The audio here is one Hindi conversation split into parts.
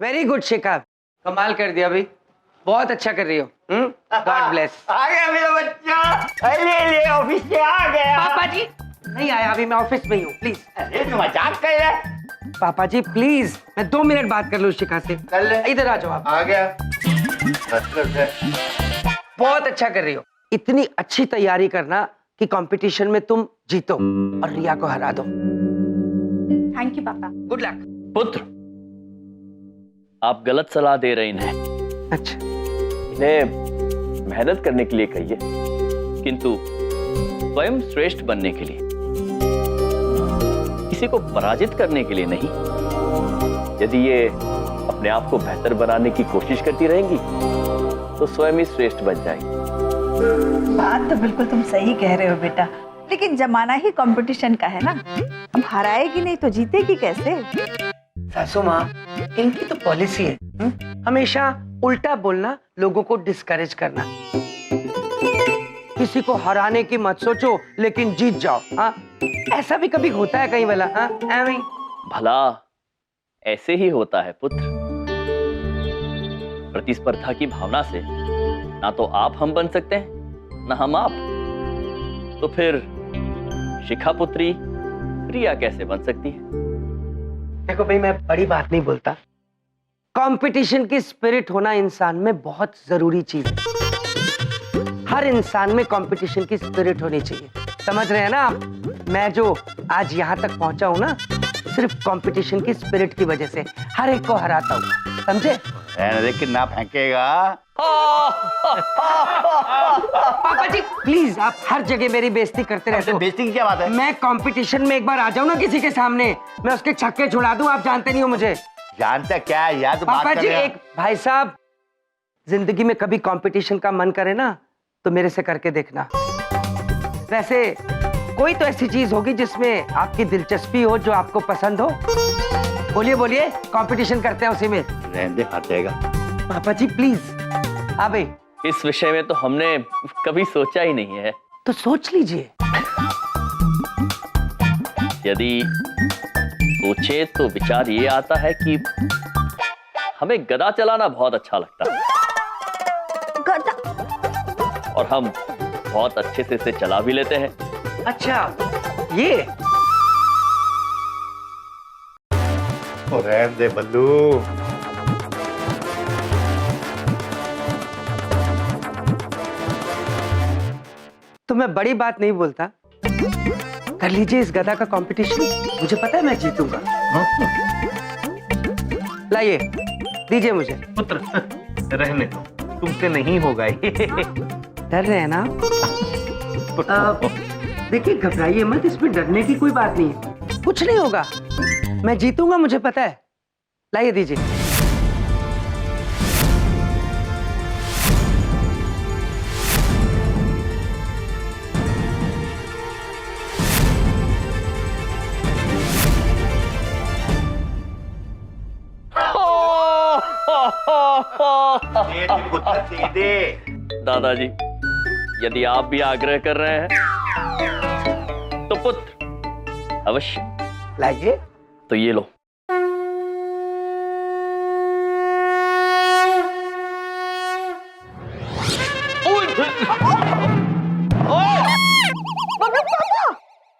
वेरी गुड शिखा, कमाल कर दिया भाई, बहुत अच्छा कर रही हो। God bless. आ गया मेरा बच्चा। अरे ऑफिस से आ गया। पापा जी नहीं आया अभी, मैं ऑफिस में ही हूँ, प्लीज। अरे तू मजाक कर रहा है? पापा जी प्लीज, मैं 2 मिनट बात कर लूँ शिखा से। कर ले। इधर आ जाओ आप। आ गया। बहुत अच्छा कर रही हो, इतनी अच्छी तैयारी करना कि कंपटीशन में तुम जीतो और रिया को हरा दो। थैंक यू पापा। Good luck. पुत्र, आप गलत सलाह दे रहे हैं। अच्छा, इन्हें मेहनत करने के लिए कहिए, किंतु स्वयं श्रेष्ठ बनने के लिए, किसी को पराजित करने के लिए नहीं। यदि ये अपने आप को बेहतर बनाने की कोशिश करती रहेंगी तो स्वयं ही श्रेष्ठ बन जाएंगी। बात तो बिल्कुल तुम सही कह रहे हो बेटा, लेकिन जमाना ही कंपटीशन का है ना। अब हराएगी नहीं तो जीतेगी कैसे? सासू माँ, इनकी तो पॉलिसी है हमेशा उल्टा बोलना, लोगों को डिस्करेज करना। किसी को हराने की मत सोचो, लेकिन जीत जाओ। हाँ, ऐसा भी कभी होता है कहीं भला? हाँ, ऐਵੇਂ भला ऐसे ही होता है पुत्र। प्रतिस्पर्धा की भावना से ना तो आप हम बन सकते हैं, ना हम आप। तो फिर शिखा पुत्री रिया कैसे बन सकती है? देखो भाई, मैं बड़ी बात नहीं बोलता, कंपटीशन की स्पिरिट होना इंसान में बहुत जरूरी चीज है। हर इंसान में कंपटीशन की स्पिरिट होनी चाहिए, समझ रहे हैं ना आप? मैं जो आज यहाँ तक पहुंचा हूँ ना, सिर्फ कंपटीशन की स्पिरिट की वजह से हर एक को हराता हूँ, समझे? कितना फेंकेगा? पापा जी प्लीज, आप हर जगह मेरी बेइज्जती करते रहते हो। बेइज्जती की क्या बात है? मैं कंपटीशन में एक बार आ जाऊं ना किसी के सामने, मैं उसके छक्के छुड़ा दूं। आप जानते नहीं हो मुझे। जानता क्या है यार? तू पापा बात जी, कर रहा है। एक भाई साहब, जिंदगी में कभी कंपटीशन का मन करे ना तो मेरे से करके देखना। वैसे कोई तो ऐसी चीज होगी जिसमें आपकी दिलचस्पी हो, जो आपको पसंद हो। बोलिए बोलिए, कंपटीशन करते हैं उसी में। रहने दे, हटेगा। पापा जी प्लीज। हाँ भाई, इस विषय में तो हमने कभी सोचा ही नहीं है। तो सोच लीजिए। यदि सोचे तो विचार ये आता है कि हमें गदा चलाना बहुत अच्छा लगता है, गधा? और हम बहुत अच्छे से इसे चला भी लेते हैं। अच्छा, ये रहने दे बल्लू। तो मैं बड़ी बात नहीं बोलता, कर लीजिए इस गधा का कंपटीशन। मुझे पता है मैं जीतूंगा। लाइए, दीजिए मुझे। पुत्र, रहने दो, तुमसे नहीं होगा ये। डर रहे हैं ना? देखिए, घबराइए मत, इसमें डरने की कोई बात नहीं है, कुछ नहीं होगा, मैं जीतूंगा, मुझे पता है। लाइए, दीजिए। सीधे। दादाजी, यदि आप भी आग्रह कर रहे हैं तो पुत्र अवश्य। लाइए। तो ये लो।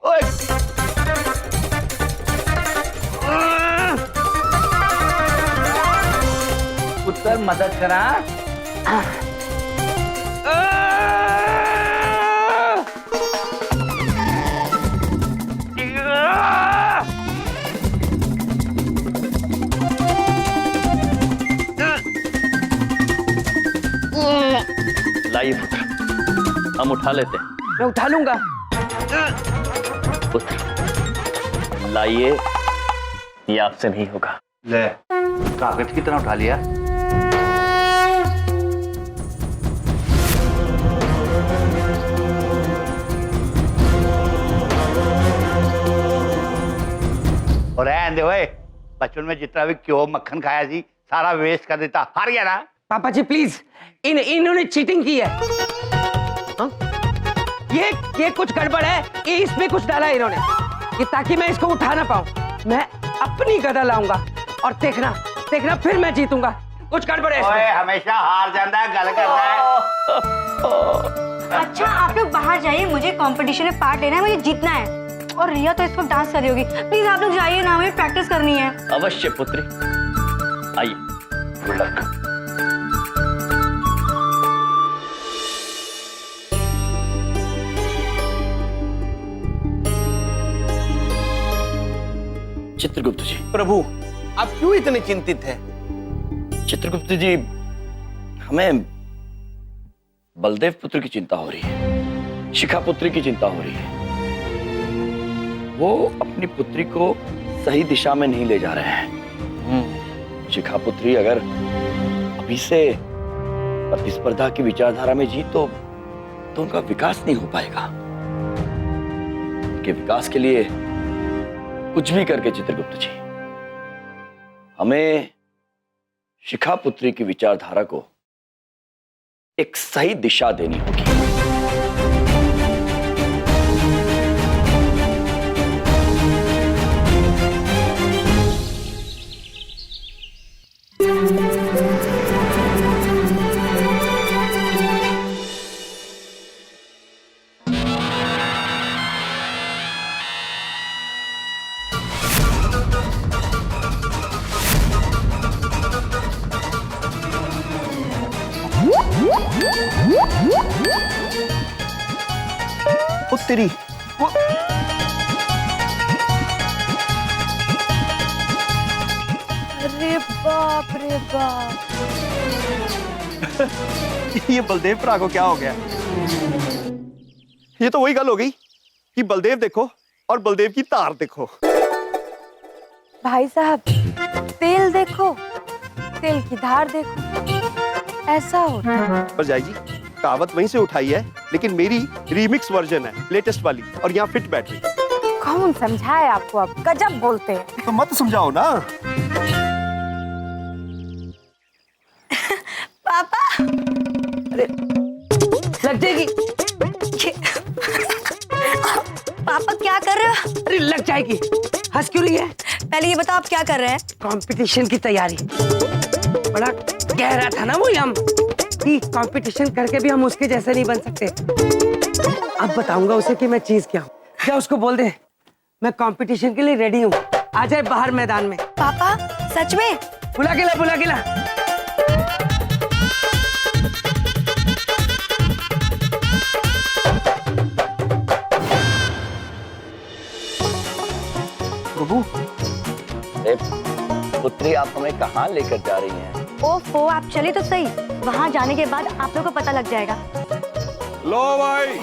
ओए, पुत्र मदद करा। लाइए पुत्र, हम उठा लेते हैं। मैं उठा लूंगा। पुत्र लाइए, ये आपसे नहीं होगा। ले, कागज की तरह उठा लिया। और रहने दे ओए, बचपन में जितना भी क्यों मक्खन खाया थी सारा वेस्ट कर देता। हार गया ना? पापा जी प्लीज, इन्होंने चीटिंग की है। हाँ? ये कुछ गड़बड़ है, ये इसमें कुछ डाला है इन्होंने, ये ताकि मैं इसको उठा ना पाऊं। मैं अपनी गदा लाऊंगा और देखना देखना फिर मैं जीतूंगा। कुछ गड़बड़ है ओए इसमें। हमेशा हार जाता है, गल करता है। अच्छा आप लोग बाहर जाइए, मुझे कंपटीशन में पार्ट लेना है, मुझे जीतना है। और रिया तो इस वक्त डांस कर रही होगी, प्लीज आप लोग जाइए ना, मुझे प्रैक्टिस करनी है। अवश्य पुत्री, आइए। Good luck. चित्रगुप्त जी। प्रभु, आप क्यों इतने चिंतित हैं? चित्रगुप्त जी, हमें बलदेव पुत्र की चिंता हो रही है, शिखा पुत्री की चिंता हो रही है। वो अपनी पुत्री को सही दिशा में नहीं ले जा रहे हैं। शिखा पुत्री अगर अभी से प्रतिस्पर्धा की विचारधारा में जी तो उनका विकास नहीं हो पाएगा। उनके विकास के लिए कुछ भी करके चित्रगुप्त जी, हमें शिखा पुत्री की विचारधारा को एक सही दिशा देनी होगी। तेरी वो अरे बाप रे बाप। ये बलदेव भरा को क्या हो गया? ये तो वही गल हो गई कि बलदेव देखो और बलदेव की तार देखो। भाई साहब, तेल देखो, तेल की धार देखो, ऐसा होता है। पर जाई जी, कहावत वहीं से उठाई है, लेकिन मेरी रीमिक्स वर्जन है, लेटेस्ट वाली, और यहाँ फिट बैटरी। कौन समझाए आपको? आप गजब बोलते हैं। तो मत समझाओ ना। पापा, अरे लग जाएगी। पापा क्या कर रहे हो? अरे लग जाएगी, हंस क्यों रही है? पहले ये बताओ आप क्या कर रहे हैं? कंपटीशन की तैयारी। बड़ा कह रहा था ना वो हम कि कंपटीशन करके भी हम उसके जैसे नहीं बन सकते। अब बताऊंगा उसे कि मैं चीज क्या हूँ। क्या उसको बोल दे मैं कंपटीशन के लिए रेडी हूँ, आ जाए बाहर मैदान में। पापा सच में? बुला के ला, बुला के ला। प्रभु, पुत्री, आप हमें कहाँ लेकर जा रही हैं? ओफो, आप चले तो सही, वहाँ जाने के बाद आप लोगों को पता लग जाएगा। लो भाई,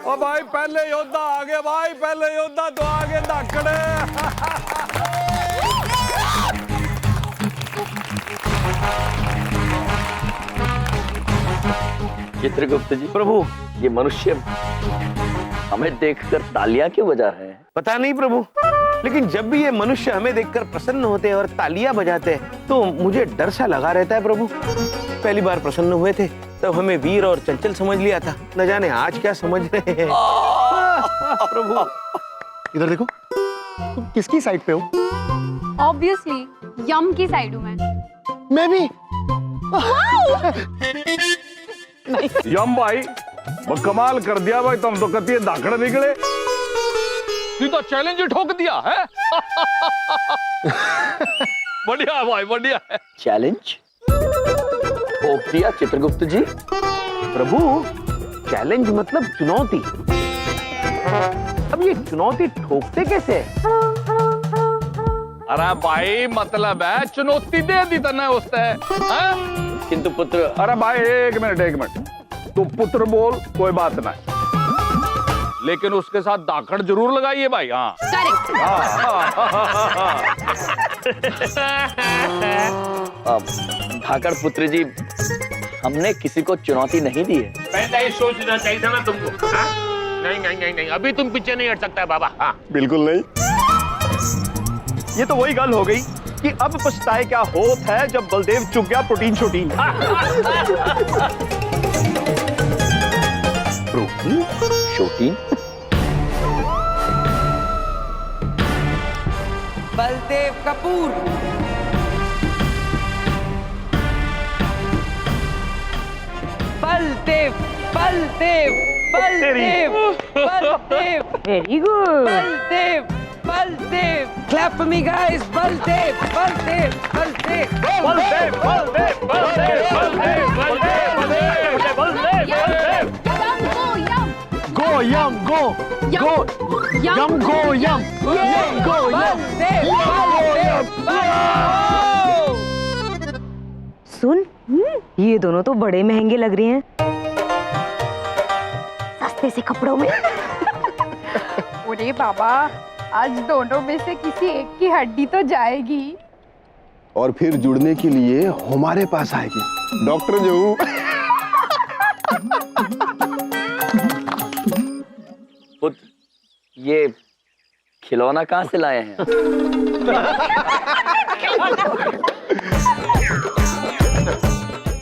ओ भाई पहले योद्धा आगे, भाई पहले योद्धा तो आगे धाकड़े। चित्रगुप्त जी, प्रभु, ये मनुष्य हमें देखकर तालियां क्यों बजा रहे हैं? पता नहीं प्रभु, लेकिन जब भी ये मनुष्य हमें देखकर प्रसन्न होते हैं और तालियां बजाते हैं तो मुझे डर सा लगा रहता है प्रभु। पहली बार प्रसन्न हुए थे तब हमें वीर और चंचल समझ लिया था, न जाने आज क्या समझ रहे हैं। प्रभु, इधर देखो, तुम किसकी साइड पे हो? ऑब्वियसली यम की साइड हूँ मैं भी। यम भाई, वो कमाल कर दिया भाई, तुम तो कहती है धाकड़े निकले, सीधा चैलेंज ही ठोक दिया है। बढ़िया भाई, बढ़िया है। चैलेंज ठोक दिया चित्रगुप्त जी? प्रभु, चैलेंज मतलब चुनौती। अब ये चुनौती ठोकते कैसे? अरे भाई मतलब है चुनौती दे दी तने उसने, किंतु पुत्र, अरे भाई एक मिनट, तू पुत्र बोल कोई बात नहीं, लेकिन उसके साथ दाखड़ जरूर लगाइए भाई। हाँ धाकड़ पुत्र जी, हमने किसी को चुनौती नहीं दी है। पहले ही सोचना चाहिए था ना तुमको। हाँ? नहीं, अभी तुम पीछे नहीं हट सकता है बाबा। हाँ। बिल्कुल नहीं। ये तो वही गल हो गई कि अब पछताए क्या होत है जब बलदेव चुग गया प्रोटीन शोटीन। प्रोटीन शोटीन? Baldev Kapoor, Baldev Baldev Baldev very good. Baldev Baldev clap for me guys Baldev Baldev Baldev Baldev Baldev Baldev Baldev Baldev Baldev Go yum, go, go, yum, go yum, yum, go yum. सुन, ये दोनों तो बड़े महंगे लग रहे हैं। सस्ते से कपड़ों में। अरे बाबा, आज दोनों में से किसी एक की हड्डी तो जाएगी। और फिर जुड़ने के लिए हमारे पास आएगी डॉक्टर जो। पुत्र, ये खिलौना कहाँ से लाए हैं?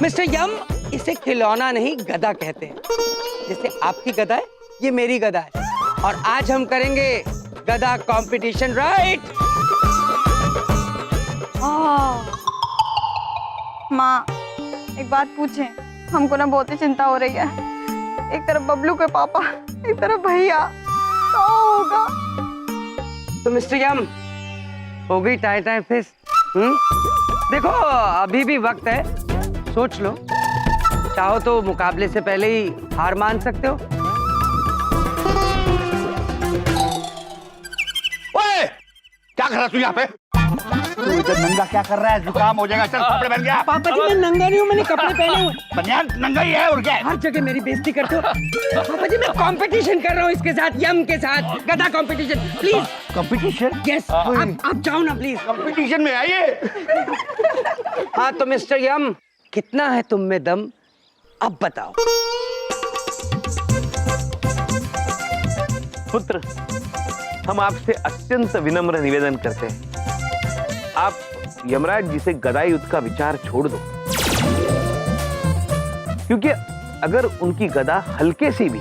मिस्टर यम, इसे खिलौना नहीं गदा कहते हैं। जैसे आपकी गदा है, ये मेरी गदा है। और आज हम करेंगे गदा कंपटीशन, राइट? माँ, एक बात पूछें? हमको ना बहुत ही चिंता हो रही है। एक तरफ बबलू के पापा, एक तरफ भैया, क्या होगा? तो मिस्टर यम, हो गई टाई टाई फिश? देखो अभी भी वक्त है, सोच लो। चाहो तो मुकाबले से पहले ही हार मान सकते हो। ओए, क्या कर रहा तू यहाँ पे? तू इधर नंगा क्या कर रहा है? जुकाम हो जाएगा। चल कपड़े पहन गया। पापा जी, मैं नंगा नहीं हूँ, मैंने कपड़े पहने हुए। बनियान नंगा ही है और क्या है? हर जगह मेरी बेइज्जती करते हो। पापा जी, मैं कंपटीशन कर रहा हूँ इसके साथ, यम के साथ, गदा कंपटीशन। Please competition? यस, आप जाओ ना प्लीज। कंपटीशन में आइए। हाँ तो मिस्टर यम, कितना है तुम में दम, अब बताओ। पुत्र, हम आपसे अत्यंत विनम्र निवेदन करते हैं, आप यमराज जी से गदा युद्ध का विचार छोड़ दो। क्योंकि अगर उनकी गदा हल्के से भी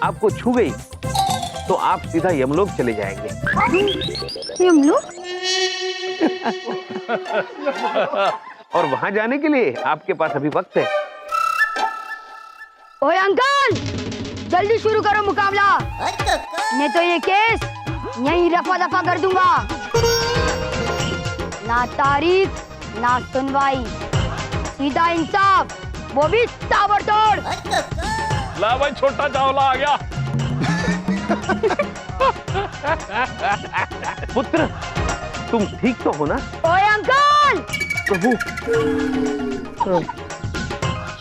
आपको छू गई तो आप सीधा यमलोक चले जाएंगे। यमलोक? और वहां जाने के लिए आपके पास अभी वक्त है। ओए अंकल, जल्दी शुरू करो मुकाबला, नहीं तो ये केस यहीं रफा दफा कर दूंगा। ना तारीख ना सुनवाई, सीधा इंसाफ, वो भी ताबड़तोड़। ला भाई, छोटा चावला आ गया। पुत्र, तुम ठीक तो हो ना? ओए अंकल! प्रभु,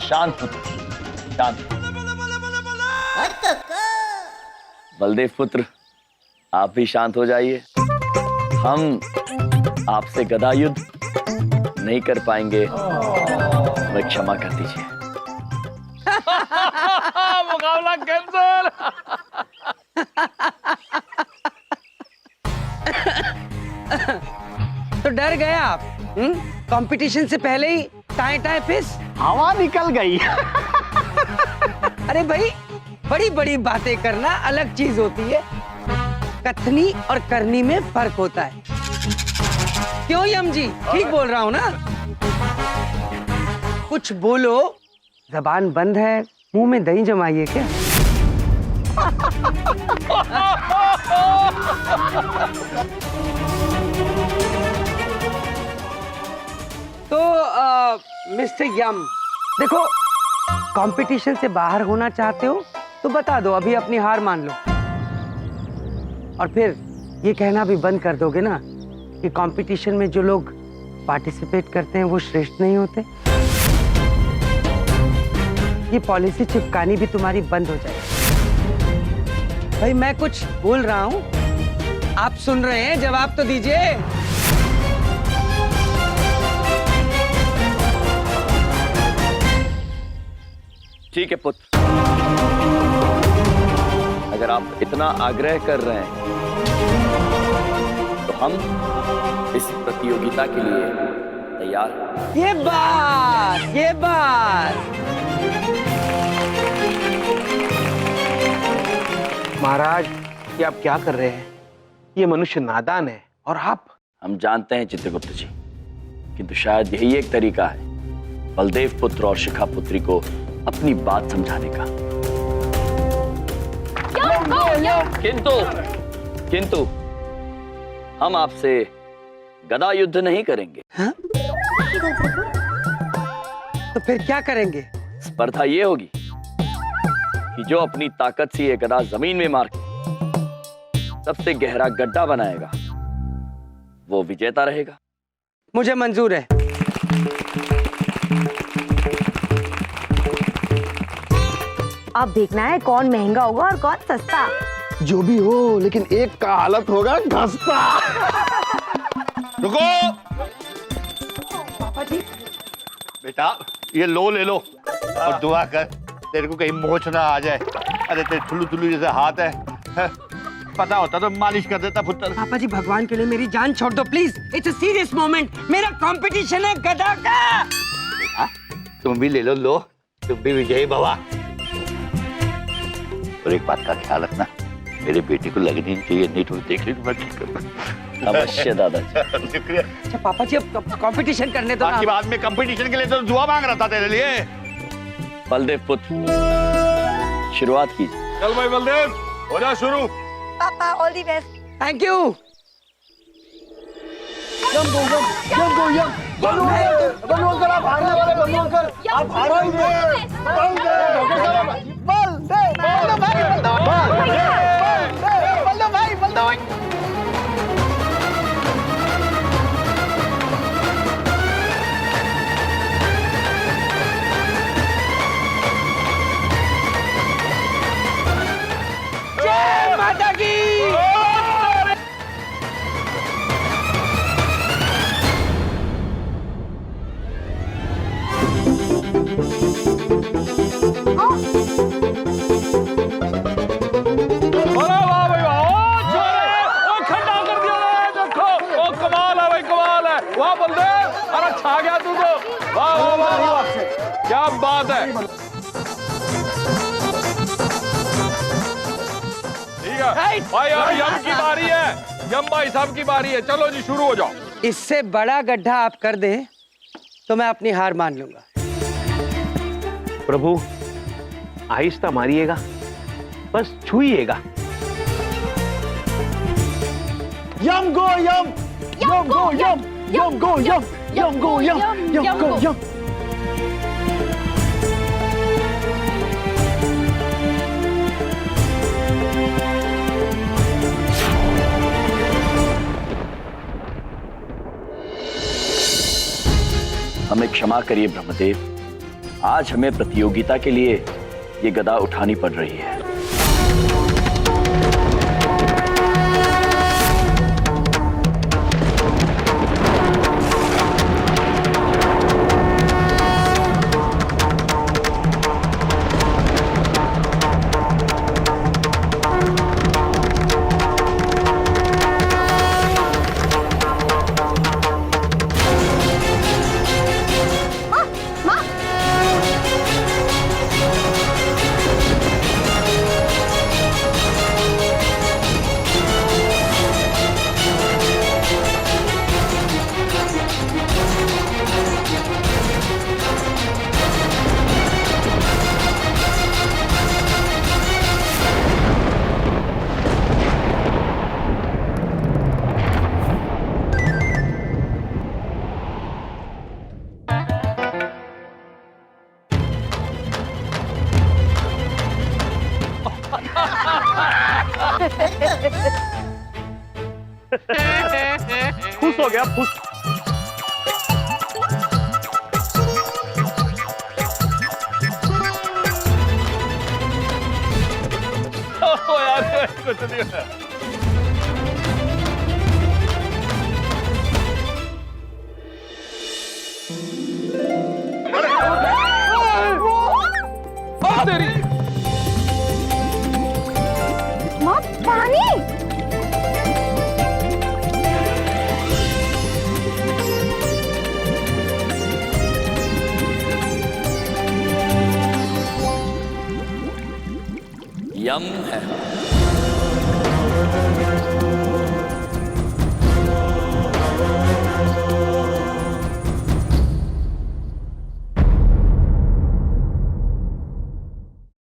शांत पुत्र, शांत। बलदेव पुत्र, आप भी शांत हो जाइए। हम आपसे गदा युद्ध नहीं कर पाएंगे, मैं क्षमा कर दीजिए। मुकाबला कैंसिल। तो डर गए आप? कंपटीशन से पहले ही टाई टाई फिश? हवा निकल गई। अरे भाई, बड़ी बड़ी बातें करना अलग चीज होती है, कथनी और करनी में फर्क होता है। क्यों यम जी, ठीक बोल रहा हूँ ना? कुछ बोलो, जबान बंद है, मुंह में दही जमाइए क्या? तो मिस्टर यम, देखो, कंपटीशन से बाहर होना चाहते हो तो बता दो, अभी अपनी हार मान लो। और फिर ये कहना भी बंद कर दोगे ना कि कंपटीशन में जो लोग पार्टिसिपेट करते हैं वो श्रेष्ठ नहीं होते। ये पॉलिसी चिपकानी भी तुम्हारी बंद हो जाएगी। भाई मैं कुछ बोल रहा हूं, आप सुन रहे हैं, जवाब तो दीजिए। ठीक है पुत्र, अगर आप इतना आग्रह कर रहे हैं तो हम इस प्रतियोगिता के लिए तैयार हैं। ये बात महाराज, ये आप क्या कर रहे हैं? ये मनुष्य नादान है और आप। हम जानते हैं चित्रगुप्त जी, किंतु शायद यही एक तरीका है बलदेव पुत्र और शिखा पुत्री को अपनी बात समझाने का। किंतु हम आपसे गदा युद्ध नहीं करेंगे। हाँ? तो फिर क्या करेंगे? स्पर्धा ये होगी कि जो अपनी ताकत से ये गदा जमीन में मार के सबसे गहरा गड्ढा बनाएगा वो विजेता रहेगा। मुझे मंजूर है। अब देखना है कौन महंगा होगा और कौन सस्ता। जो भी हो, लेकिन एक का हालत होगा घसता। रुको बेटा, ये लो ले लो और दुआ कर तेरे को कहीं मोच ना आ जाए। अरे तेरे थुल्लू थुल्लू जैसे हाथ है, पता होता तो मालिश कर देता पुत्र। पापा जी, भगवान के लिए मेरी जान छोड़ दो please. It's a serious moment. मेरा कंपटीशन है गदा का। बेटा तुम भी ले लो, तुम भी विजयी भवा। और एक बात का ख्याल रखना, मेरे बेटे को लगनी नहीं चाहिए, नहीं तो देख ली मैं ठीक करूंगा। अवश्य दादाजी। शुक्रिया। अच्छा पापा जी, अब कंपटीशन करने दो ना। बाकी बाद में कंपटीशन के लिए तो दुआ मांग रहा था तेरे लिए। बलदेव पुत्र, शुरुआत कीजिए। चल भाई बलदेव, हो जा शुरू। पापा all the best. Thank you. Ballu uncle आप हारने वाले। बल्लू अंकल आप जय माता की। वाह बलदेव, अरे छा गया तू तो। वाह वाह वाह वाह, क्या बात है। ठीक है भाई, अब यम की बारी है। यम भाई साहब की बारी है। चलो जी शुरू हो जाओ। इससे बड़ा गड्ढा आप कर दे तो मैं अपनी हार मान लूंगा। प्रभु आहिस्ता मारिएगा, बस छुइएगा। यम गो यम, यम गो यम, यम गो यम, यम गो यम, यम गो यम। हमें क्षमा करिए ब्रह्मदेव, आज हमें प्रतियोगिता के लिए ये गदा उठानी पड़ रही है। खुश हो गया, खुश। यार कुछ नहीं है। तेरी माँ, पानी। यम है।